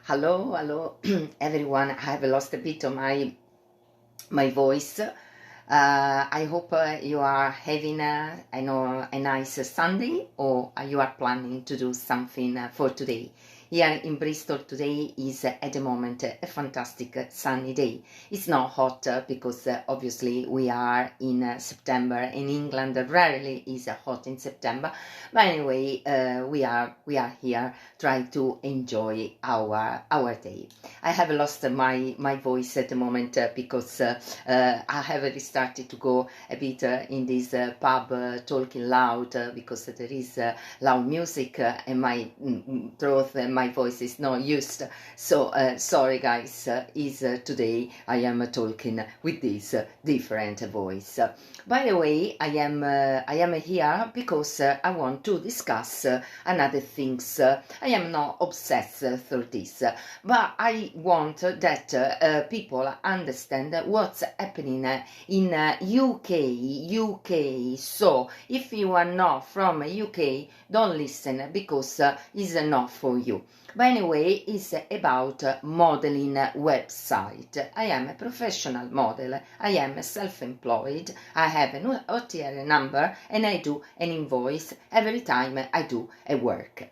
Hello, everyone. I have lost a bit of my voice. I hope you are having a nice Sunday, or you are planning to do something for today. Here in Bristol today is at the moment a fantastic sunny day. It's not hot because obviously we are in September. In England rarely is hot in September, but anyway we are here trying to enjoy our day. I have lost my voice at the moment because I have restarted to go a bit in this pub talking loud because there is loud music and my throat and my voice is not used. So sorry guys, is today I am talking with this different voice. By the way, I am here because I want to discuss another things. I am not obsessed through this, but I want that people understand what's happening in UK. So if you are not from UK, don't listen because it's not for you. But anyway, it's about modeling website. I am a professional model. I am self-employed. I have an OTR number and I do an invoice every time I do a work.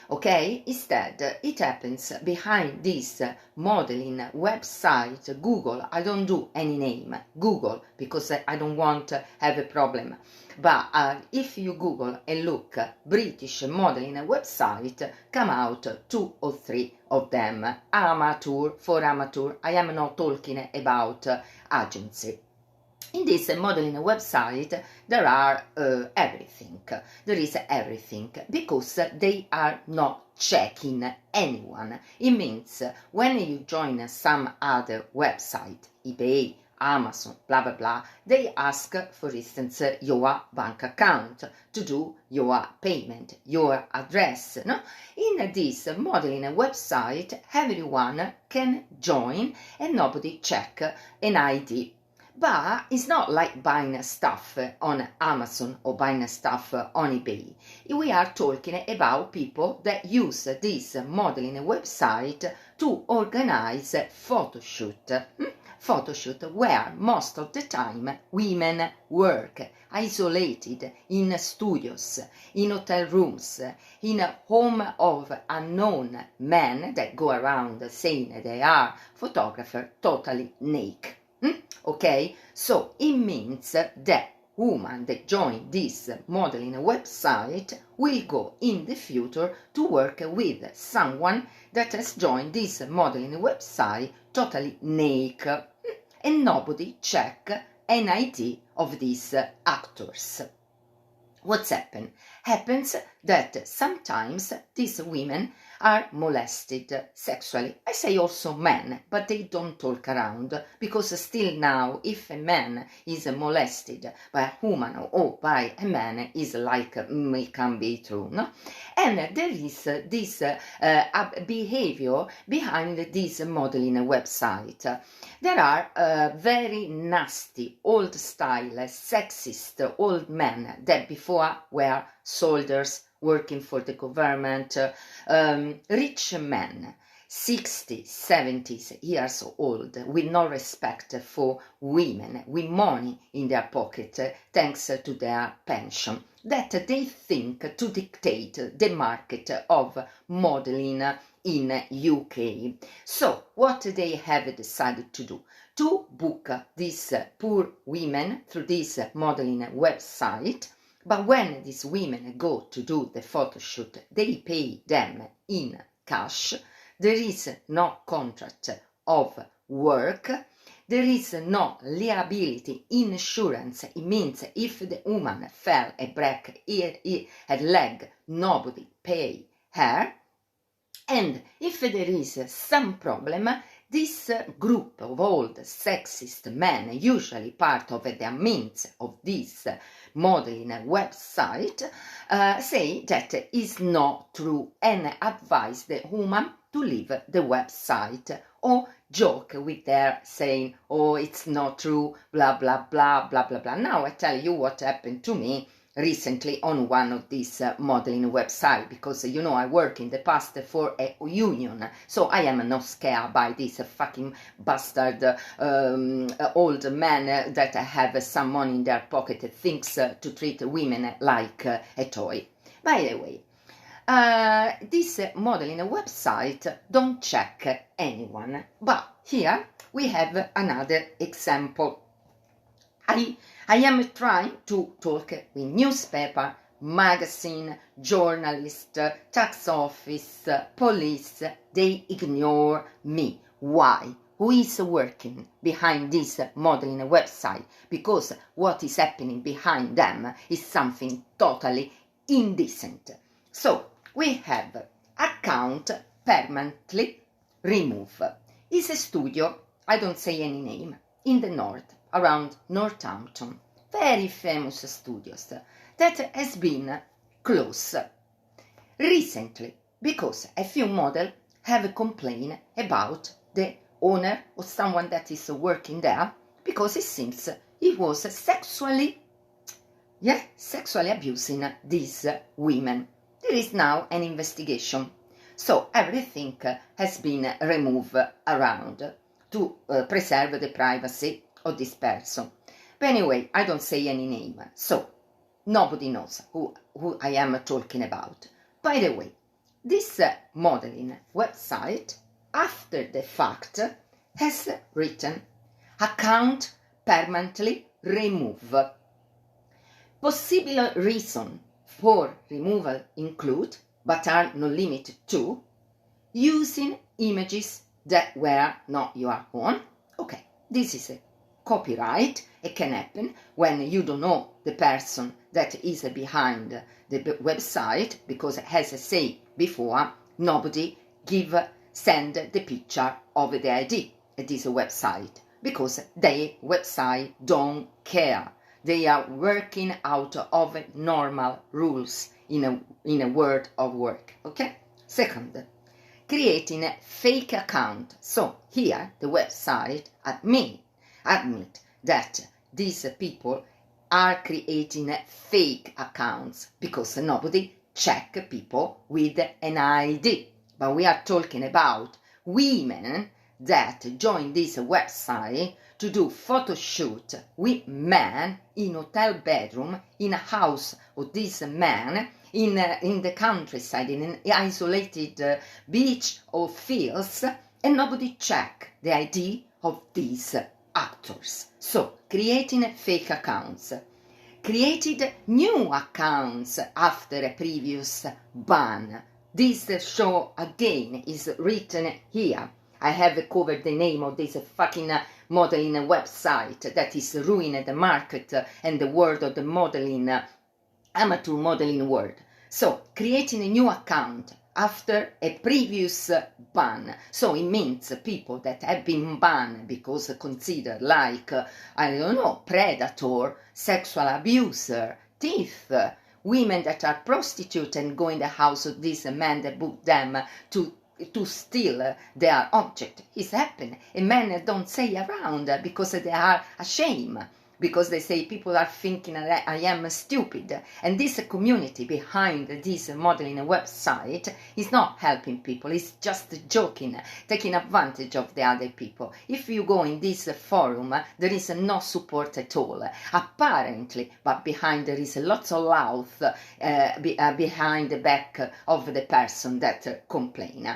Okay, instead it happens behind this modeling website Google. I don't do any name Google because I don't want to have a problem, but if you Google and look British modeling website, come out 2 or 3 of them for amateur. I am not talking about agency. In this modeling website, there are everything. There is everything because they are not checking anyone. It means when you join some other website, eBay, Amazon, blah blah blah, they ask, for instance, your bank account to do your payment, your address. No? In this modeling website, everyone can join and nobody check an ID. But it's not like buying stuff on Amazon or buying stuff on eBay. We are talking about people that use this modeling website to organize photo shoot. Photo shoot where most of the time women work isolated in studios, in hotel rooms, in a home of unknown men that go around saying they are photographer totally naked. Okay, so it means that woman that join this modeling website will go in the future to work with someone that has joined this modeling website totally naked, and nobody check an ID of these actors. What's happened? Happens that sometimes these women are molested sexually. I say also men, but they don't talk around because still now if a man is molested by a woman or by a man is like it can be true, no? And there is this behavior behind this modeling website. There are very nasty, old style, sexist old men that before were soldiers working for the government, rich men, 60s, 70s years old, with no respect for women, with money in their pocket thanks to their pension, that they think to dictate the market of modeling in UK. So what they have decided to do? To book these poor women through this modeling website. But when these women go to do the photo shoot, they pay them in cash. There is no contract of work. There is no liability insurance. It means if the woman fell and break her leg, nobody pay her. And if there is some problem, this group of old sexist men, usually part of the admins of this modeling website, say that is not true and advise the woman to leave the website or joke with her saying, oh, it's not true, blah, blah, blah, blah, blah, blah. Now I tell you what happened to me. recently on one of these modeling websites, because you know I work in the past for a union, so I am not scared by this fucking bastard old man that have some money in their pocket, thinks to treat women like a toy. By the way, this modeling website don't check anyone, but here we have another example. I am trying to talk with newspaper, magazine, journalist, tax office, police. They ignore me. Why? Who is working behind this modeling website? Because what is happening behind them is something totally indecent. So we have account permanently remove. It's a studio, I don't say any name, in the north, around Northampton. Very famous studios that has been closed recently because a few models have complained about the owner or someone that is working there, because it seems he was sexually abusing these women. There is now an investigation, so everything has been removed around to preserve the privacy of this person. But anyway, I don't say any name, so nobody knows who I am talking about. By the way, this modeling website, after the fact, has written account permanently remove. Possible reason for removal include, but are not limited to, using images that were not your own. Okay, this is a copyright. It can happen when you don't know the person that is behind the website, because as I said before, nobody send the picture of the ID at this website, because the website don't care. They are working out of normal rules in a world of work. Okay? Second, creating a fake account. So here the website admit that these people are creating fake accounts because nobody check people with an ID. But we are talking about women that join this website to do photo shoot with men in hotel bedroom, in a house of this man, in the countryside, in an isolated beach or fields, and nobody check the ID of these actors. So, creating fake accounts. Created new accounts after a previous ban. This show again is written here. I have covered the name of this fucking modeling website that is ruining the market and the world of the modeling, amateur modeling world. So, creating a new account after a previous ban. So it means people that have been banned because considered like, I don't know, predator, sexual abuser, thief, women that are prostitutes and go in the house of this man that booked them to steal their object. It's happened. And men don't say around because they are ashamed, because they say people are thinking that I am stupid. And this community behind this modeling website is not helping people, it's just joking, taking advantage of the other people. If you go in this forum, there is no support at all, apparently, but behind there is lots of mouth behind the back of the person that complain.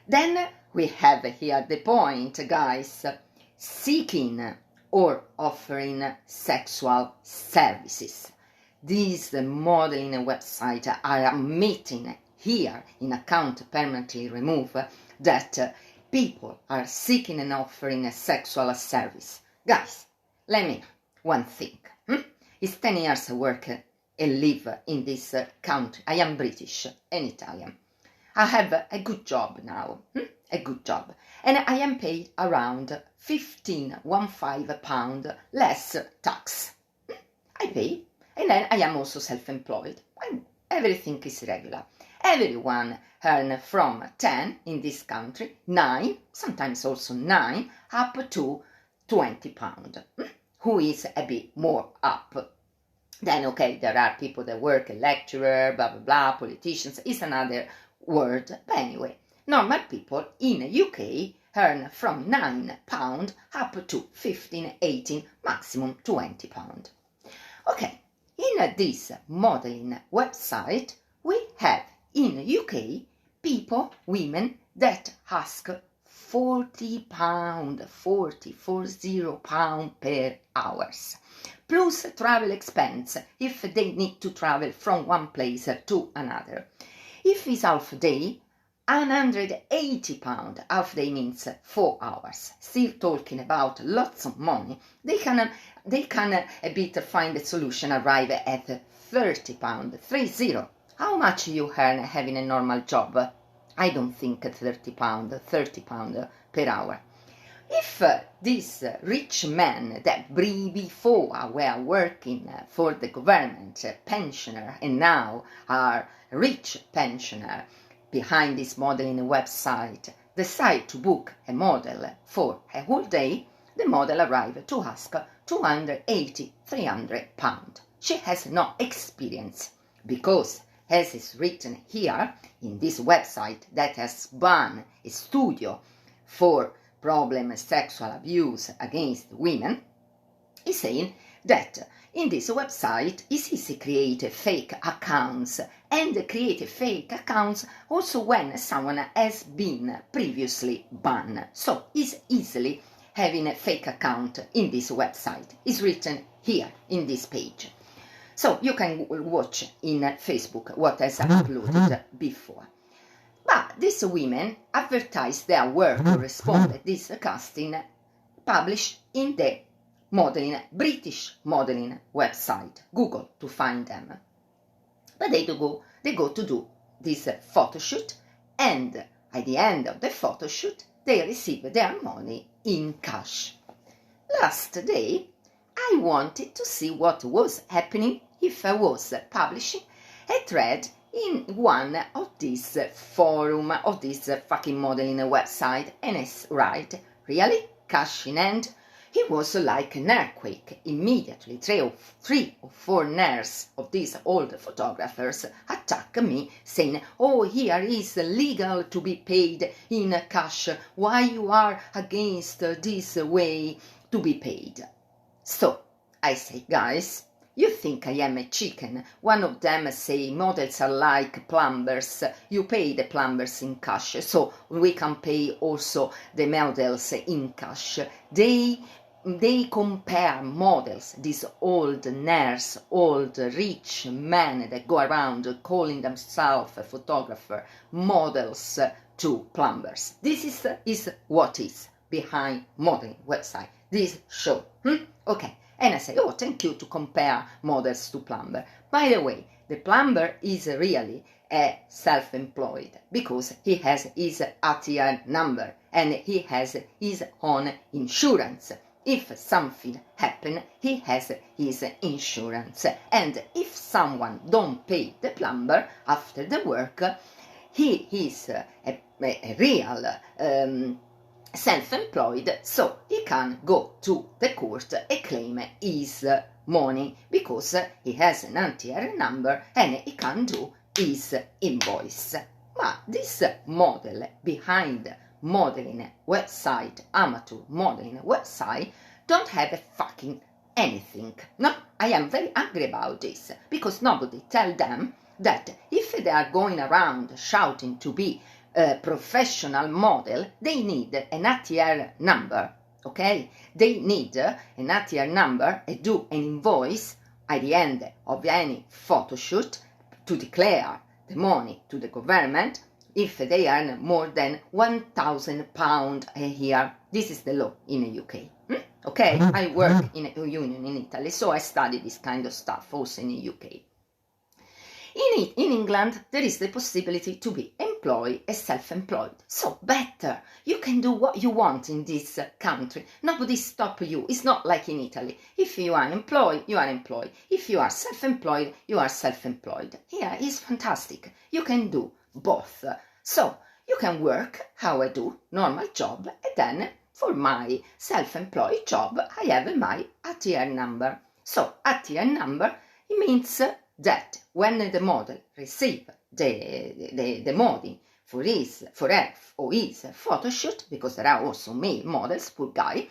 Then we have here the point, guys, seeking or offering sexual services. These modeling websites are admitting here in account permanently remove that people are seeking and offering a sexual service. Guys, let me know one thing. It's 10 years work and live in this country. I am British and Italian. I have a good job now, a good job, and I am paid around £15 less tax. I pay, and then I am also self-employed, and everything is regular. Everyone earn from 10 in this country, 9, sometimes also 9, up to £20. Who is a bit more up? Then, okay, there are people that work, a lecturer, blah, blah, blah, politicians, is another word. But anyway, normal people in UK earn from £9 up to 15, 18, maximum £20. Okay, in this modeling website, we have in UK people, women, that ask £40, 40 pound per hours, plus travel expense if they need to travel from one place to another. If it's half day, £180, half day means 4 hours. Still talking about lots of money. They can a bit find a solution, arrive at £30, 30. How much you earn having a normal job? I don't think £30 per hour. If this rich man that before were working for the government, pensioner, and now are rich pensioner, behind this modeling website, decide to book a model for a whole day, the model arrived to ask £280, £300. She has no experience because, as is written here in this website that has banned a studio for problem sexual abuse against women, is saying that in this website it's easy to create fake accounts, and create fake accounts also when someone has been previously banned. So it's easily having a fake account in this website. It's written here in this page. So you can watch in Facebook what has uploaded before. But these women advertise their work to respond to this casting published in the British modeling website. Google to find them. But they go to do this photo shoot, and at the end of the photo shoot, they receive their money in cash. Last day, I wanted to see what was happening if I was publishing a thread in one of these forum of this fucking modeling website, and I write, really? Cash in hand? It was like an earthquake. Immediately, three or four nerds of these old photographers attack me, saying, oh, here is legal to be paid in cash. Why you are against this way to be paid? So, I say, guys, you think I am a chicken? One of them say models are like plumbers. You pay the plumbers in cash, so we can pay also the models in cash. They compare models, these old nerds, old rich men that go around calling themselves a photographer, models to plumbers. This is what is behind modeling website. This show. Okay. And I say, oh, thank you to compare models to plumber. By the way, the plumber is really a self-employed because he has his ATR number and he has his own insurance. If something happens, he has his insurance. And if someone don't pay the plumber after the work, he is a real self-employed, so he can go to the court and claim his money because he has an ATR number and he can do his invoice. But this model behind modeling website, amateur modeling website, don't have a fucking anything. No, I am very angry about this because nobody tell them that if they are going around shouting to be a professional model, they need an ATR number, okay? They need an ATR number and do an invoice at the end of any photo shoot to declare the money to the government if they earn more than £1,000 a year. This is the law in the UK. Okay, I work in a union in Italy, so I study this kind of stuff also in the UK. In England, there is the possibility to be employed as self-employed. So better. You can do what you want in this country. Nobody stop you. It's not like in Italy. If you are employed, you are employed. If you are self-employed, you are self-employed. Here is fantastic. You can do both. So you can work how I do, normal job, and then for my self-employed job, I have my ATR number. So ATR number It means that when the model receives the money for her or his photo shoot, because there are also male models, poor guy,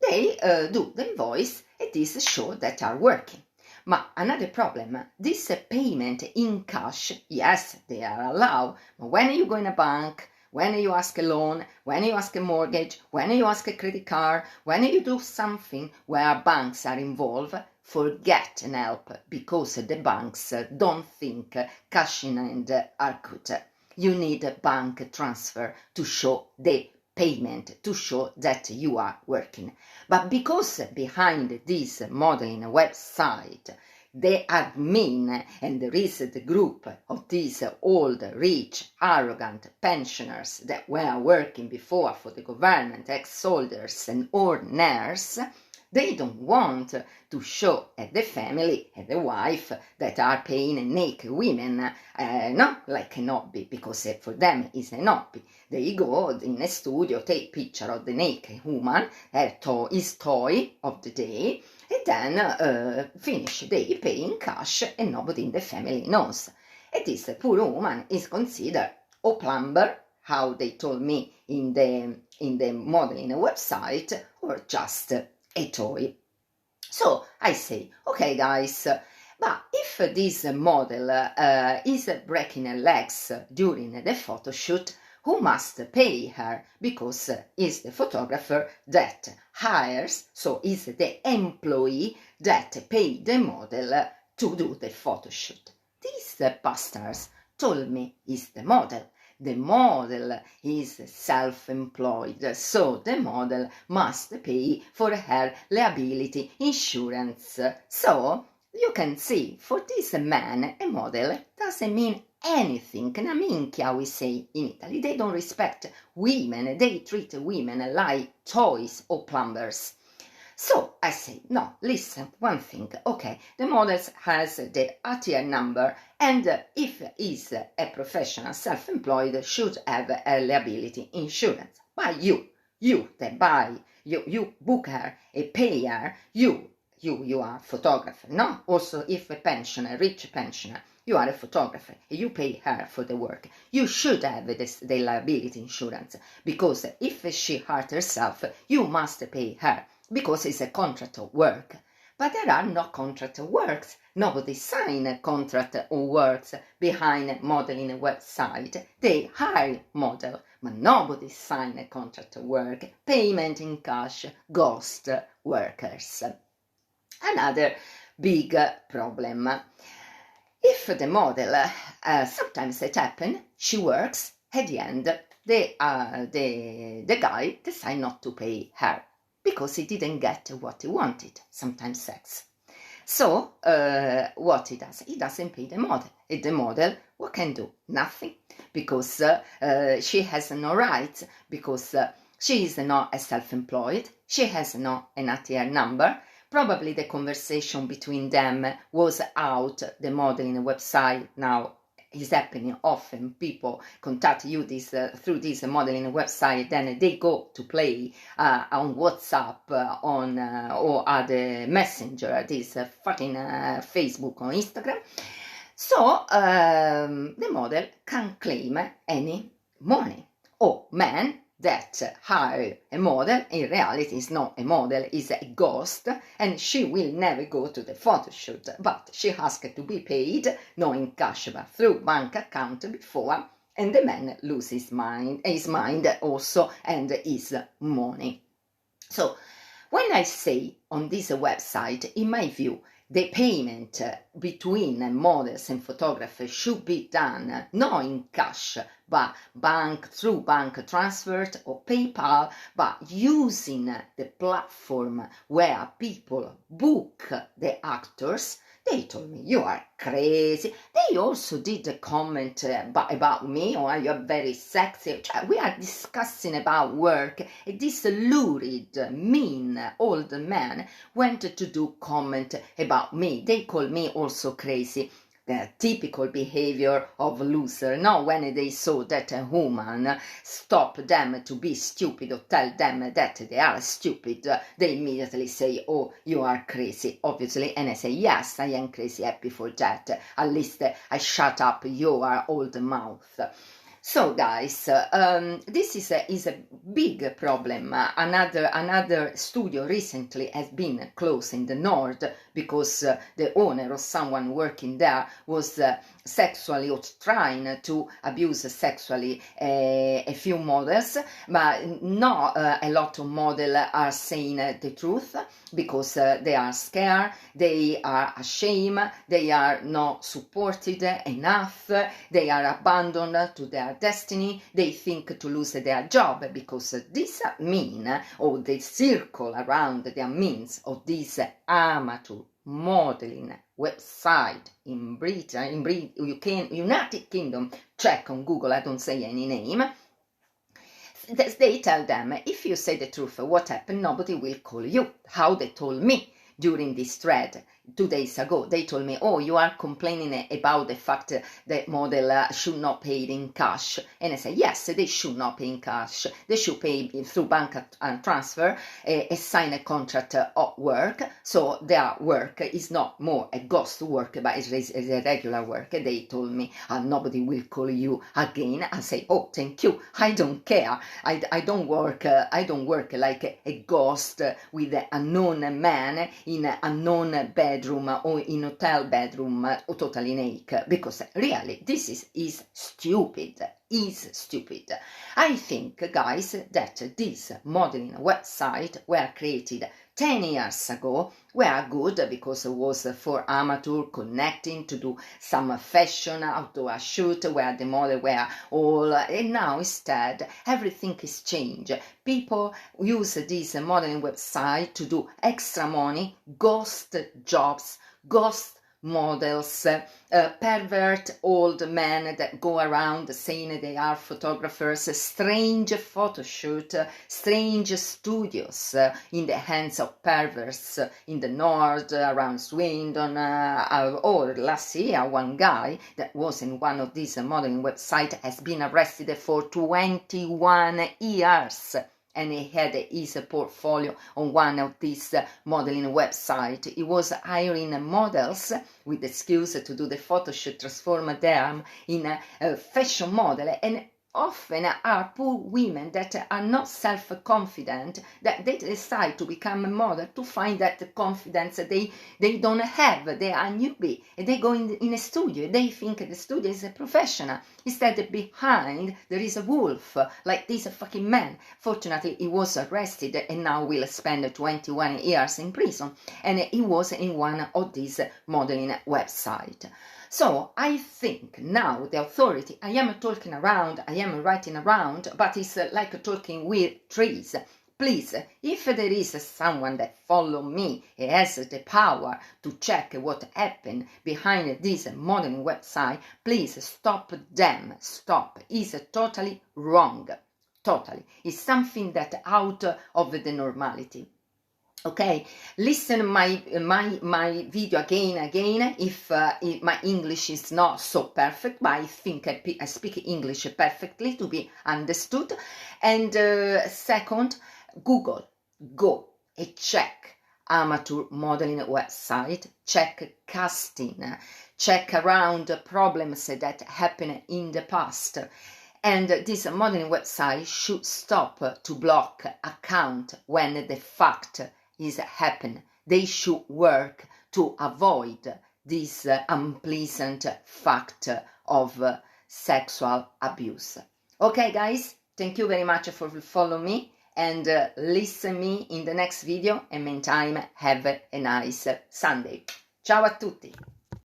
they do the invoice, and this show that are working. But another problem, this payment in cash, yes, they are allowed, but when you go in a bank, when you ask a loan, when you ask a mortgage, when you ask a credit card, when you do something where banks are involved, forget and help, because the banks don't think cash in hand are good. You need a bank transfer to show the payment, to show that you are working. But because behind this modeling website, the admin, and there is the group of these old, rich, arrogant pensioners that were working before for the government, ex-soldiers and owners, they don't want to show at the family, at the wife, that are paying naked women, not like an hobby, because for them it's an hobby. They go in a studio, take picture of the naked woman, his toy of the day, and then finish. They pay in cash and nobody in the family knows. And this poor woman is considered a plumber, how they told me in the modeling website, or just a toy. So I say, okay guys, but if this model is breaking her legs during the photo shoot, who must pay her? Because is the photographer that hires, so is the employee that pay the model to do the photo shoot. These bastards told me is the model. The model is self-employed, so the model must pay for her liability insurance. So you can see, for this man, a model doesn't mean anything. Una minchia, we say in Italy. They don't respect women. They treat women like toys or plumbers. So I say, no, listen, one thing, okay, the model has the ATR number, and if he's a professional self-employed, should have a liability insurance. But you that buy, you book her, a pay her, you are a photographer, no? Also, if a pensioner, rich pensioner, you are a photographer, you pay her for the work. You should have the liability insurance, because if she hurt herself, you must pay her, because it's a contract of work. But there are no contract of works. Nobody sign a contract of works behind modeling a website. They hire model, but nobody sign a contract of work. Payment in cash, ghost workers. Another big problem. If the model, sometimes it happens, she works, at the end, the guy decides not to pay her, because he didn't get what he wanted, sometimes sex. So, what he does? He doesn't pay the model. And the model, what can do? Nothing, because she has no rights, because she is not a self-employed, she has no an ATR number. Probably the conversation between them was out, the modeling website now is happening often. People contact you through this modeling website, then they go to play on WhatsApp, or other messenger, this fucking Facebook or Instagram. So the model can claim any money. Or man that hire a model, in reality is not a model, is a ghost, and she will never go to the photo shoot, but she asked to be paid, not in cash, but through bank account before, and the man loses his mind also, and his money. So, when I say on this website, in my view, the payment between models and photographers should be done not in cash, but through bank transfer or PayPal, but using the platform where people book the actors. They told me, you are crazy. They also did a comment about me, or you're very sexy. We are discussing about work. This lurid, mean old man went to do comment about me. They call me also crazy. the typical behavior of loser. Now, when they saw that a woman stop them to be stupid or tell them that they are stupid, they immediately say, oh, you are crazy, obviously. And I say, yes, I am crazy, happy for that. At least I shut up your old mouth. So guys, this is a big problem. Another studio recently has been closed in the north because the owner or someone working there was sexually or trying to abuse sexually a few models, but not a lot of models are saying the truth because they are scared, they are ashamed, they are not supported enough, they are abandoned to their destiny, they think to lose their job because this mean, or the circle around their means of this amateur modeling website in Britain, United Kingdom, check on Google, I don't say any name. They tell them, if you say the truth, what happened, nobody will call you. How they told me during this thread 2 days ago. They told me, oh, you are complaining about the fact that model should not pay in cash. And I said, yes, they should not pay in cash. They should pay through bank transfer, sign a contract of work. So their work is not more a ghost work, but it's a regular work. They told me, nobody will call you again. I say, oh, thank you. I don't care. I don't work like a ghost with an unknown man in an unknown bedroom or in hotel bedroom totally naked, because really this is stupid. I think, guys, that these modeling websites were created 10 years ago, were good because it was for amateur connecting to do some fashion outdoor shoot where the model were all, and now instead everything is changed. People use this modeling website to do extra money, ghost jobs, ghost models, pervert old men that go around saying they are photographers, strange photo shoot, strange studios in the hands of perverts in the north, around Swindon, or last year one guy that was in one of these modeling websites has been arrested for 21 years. And he had his portfolio on one of these modeling websites. He was hiring models with the skills to do the photo shoot, transform them in a fashion model, and often are poor women that are not self-confident, that they decide to become a model to find that confidence they don't have. They are newbie, and they go in a studio, they think the studio is a professional. Instead, behind there is a wolf, like this fucking man. Fortunately, he was arrested and now will spend 21 years in prison, and he was in one of these modeling websites. So I think now the authority, I am talking around, I am writing around, but it's like talking with trees. Please, if there is someone that follow me, has the power to check what happened behind this modeling website, please stop them. Stop. It's totally wrong. Totally. It's something that out of the normality. Okay, listen my video again if my English is not so perfect, but I think I speak English perfectly to be understood. And second, go and check amateur modeling website, check casting, check around problems that happened in the past. And this modeling website should stop to block account when the fact is happen. They should work to avoid this unpleasant fact of sexual abuse. Okay, guys, thank you very much for following me, and listen me in the next video, and meantime have a nice Sunday. Ciao a tutti!